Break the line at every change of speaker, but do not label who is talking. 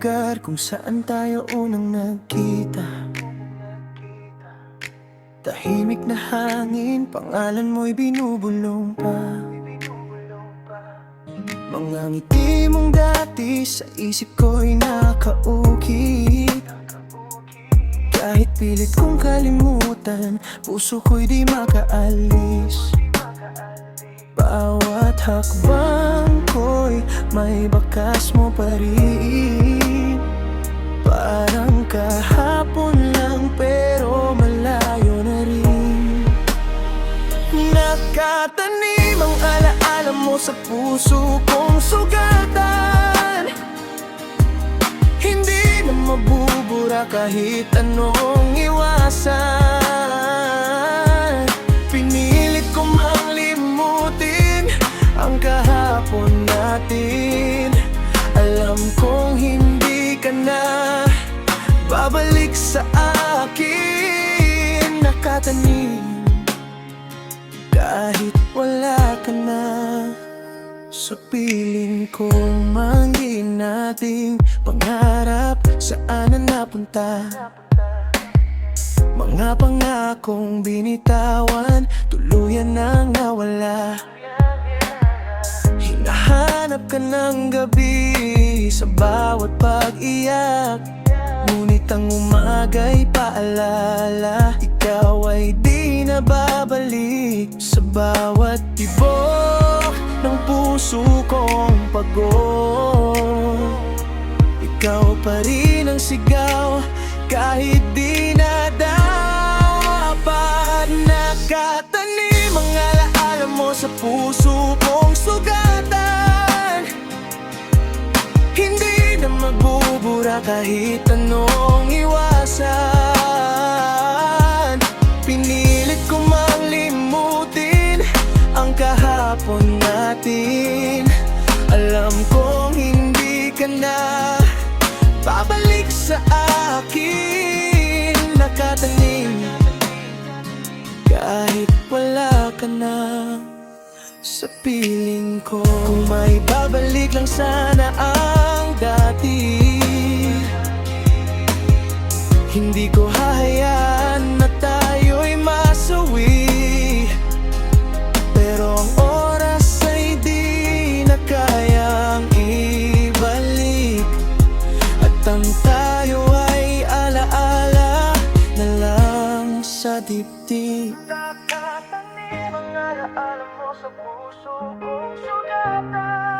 lugar kung saan tayo unang nagkita. Tahimik na hangin, pangalan mo'y binubulong pa. Mga ngiti mong dati sa isip ko'y nakaukit. Kahit pilit kong kalimutan, puso ko'y di makaalis. Bawat hakbang ko'y may bakas mo pa rin. Parang kahapon lang pero malayo na rin. Nakatanim ang alaala mo sa puso kong sugatan. Hindi na mabubura kahit anong iwasan. Pinilit ko mang limutin ang kahapon natin. Alam kong hindi ka na babalik sa akin. Nakatanim kahit wala ka na. Sa piling ko mangin nating pangarap, saan na napunta? Mga pangakong binitawan, tuluyan nang nawala. Hinahanap ka ng gabi sa bawat pag-iyak. Ngunit ang umaga'y paalala, ikaw ay di na babalik. Sa bawat tibok ng puso kong pagod, ikaw pa rin ang sigaw kahit di na dapat. Nakatanim ang alaala mo sa puso kong sugatan. Hindi na magbubura kahit anong iwasan. Pinilit ko mang limutin ang kahapon natin. Alam kong hindi ka na babalik sa akin. Nakatanim kahit wala ka na. Sa piling ko kung may babalik lang sana ang dati, hindi ko hahayaan na tayo'y masawi. Pero ang oras ay di na kayang ibalik, at ang tayo ay alaala na lang sa dibdib. Nakatanim ang alaala mo sa puso kong sugatan.